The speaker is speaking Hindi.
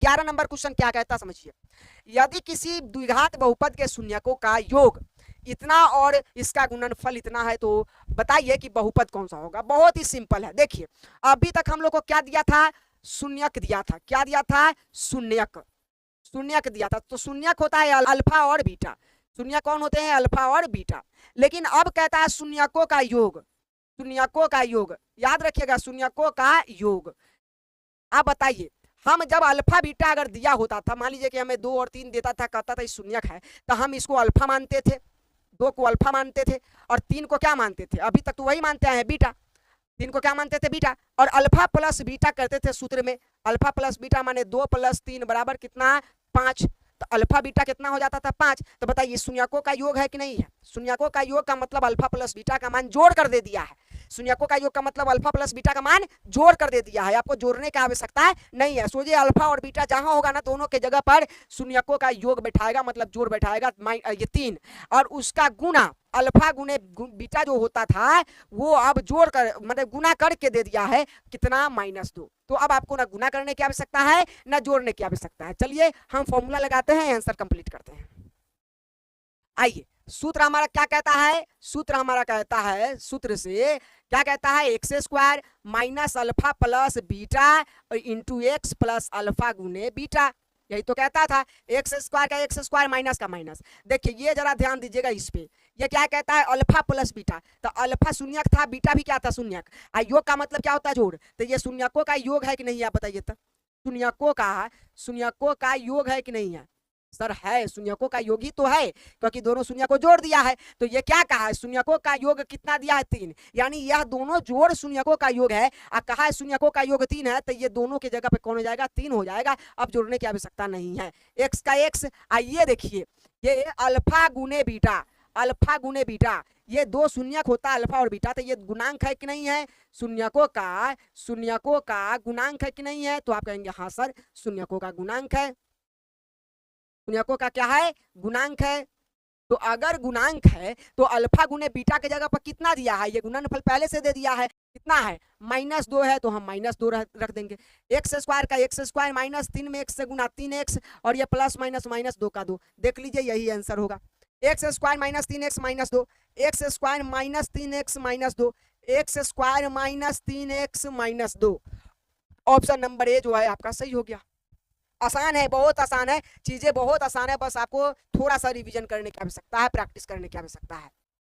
11 नंबर क्वेश्चन क्या कहता समझिए, यदि किसी द्विघात बहुपद के शून्यकों का योग इतना और इसका गुणनफल इतना है तो बताइए कि बहुपद कौन सा होगा। बहुत ही सिंपल है। देखिए अभी तक हम लोग को क्या दिया था, शून्यक दिया था। क्या दिया था, शून्यक, शून्यक दिया था। तो शून्यक होता है अल्फा और बीटा, शून्यक कौन होते हैं, अल्फा और बीटा। लेकिन अब कहता है शून्यकों का योग, शून्यकों का योग, याद रखिएगा शून्यकों का योग। आप बताइए हम जब अल्फा बीटा अगर दिया होता था, मान लीजिए कि हमें 2 और 3 देता था, कहता था शून्यक है, तो हम इसको अल्फा मानते थे, 2 को अल्फा मानते थे और 3 को क्या मानते थे, अभी तक तो वही मानते हैं बीटा, 3 को क्या मानते थे, बीटा। और अल्फा प्लस बीटा करते थे सूत्र में, अल्फा प्लस बीटा माने 2 + 3 बराबर कितना, 5। तो अल्फा बीटा कितना हो जाता था, 5। तो बताइए शून्यकों का योग है कि नहीं है। शून्यकों का योग का मतलब अल्फा प्लस बीटा का मान जोड़ कर दे दिया है। शून्यकों का योग का मतलब अल्फा प्लस बीटा का मान जोड़ कर दे दिया है, आपको जोड़ने की आवश्यकता नहीं है। सोचिए अल्फा और बीटा जहां होगा ना, दोनों के जगह पर शून्यकों का योग बैठाएगा, मतलब जोड़ बैठाएगा, ये 3, और उसका गुना अल्फा गुने बीटा जो होता था वो अब जोड़ कर मतलब गुना करके दे दिया है कितना, -2। तो अब आपको ना गुना करने की आवश्यकता है ना जोड़ने की आवश्यकता है। चलिए हम फॉर्मूला लगाते हैं, आंसर कंप्लीट करते हैं। आइए सूत्र हमारा क्या कहता है, सूत्र हमारा कहता है, सूत्र से क्या कहता है, x² minus alpha plus beta into x plus alpha गुने बीटा। यही तो कहता था, x² का x² माइनस का माइनस। देखिए ये जरा ध्यान दीजिएगा इस पे, ये क्या कहता है, अल्फा प्लस बीटा। तो अल्फा शून्यक था, बीटा भी क्या था, शून्यक। योग का मतलब क्या होता है, जोड़। तो ये शून्यकों का योग है कि नहीं, आप बताइए तो। शून्यकों का योग है कि नहीं है, सर है, शून्यकों का योग ही तो है, क्योंकि दोनों शून्य को जोड़ दिया है। तो ये क्या कहा है, शून्यकों का योग कितना दिया है, 3, यानी यह दोनों जोड़ शून्यकों का योग है। और कहा है शून्यकों का योग 3 है, तो ये दोनों की जगह पे कौन हो जाएगा, 3 हो जाएगा। अब जोड़ने की आवश्यकता नहीं है, x का x। आइए देखिए ये अल्फा गुने बीटा, अल्फा गुने बीटा, ये 2 शून्यक होता है अल्फा और बीटा, तो ये गुणांक है कि नहीं है, शून्यकों का गुणांक है कि नहीं है। तो आप कहेंगे हाँ सर शून्यकों का गुणांक है, शून्यकों का क्या है, गुणांक है। तो अगर गुणांक है तो अल्फा गुने बीटा के जगह पर कितना दिया है, ये गुणनफल पहले से दे दिया है, कितना है, -2 है, तो हम -2 रख देंगे। x² का x² माइनस 3 में x से गुना 3x, और ये प्लस माइनस -2 का 2, देख लीजिए यही आंसर होगा। x² minus 3x minus 2, x² minus 3x minus 2, x² minus 3x minus 2। Option number A जो है आपका सही हो गया। आसान है, बहुत आसान है, चीजें बहुत आसान है, बस आपको थोड़ा सा रिवीजन करने की आवश्यकता है, प्रैक्टिस करने की आवश्यकता है।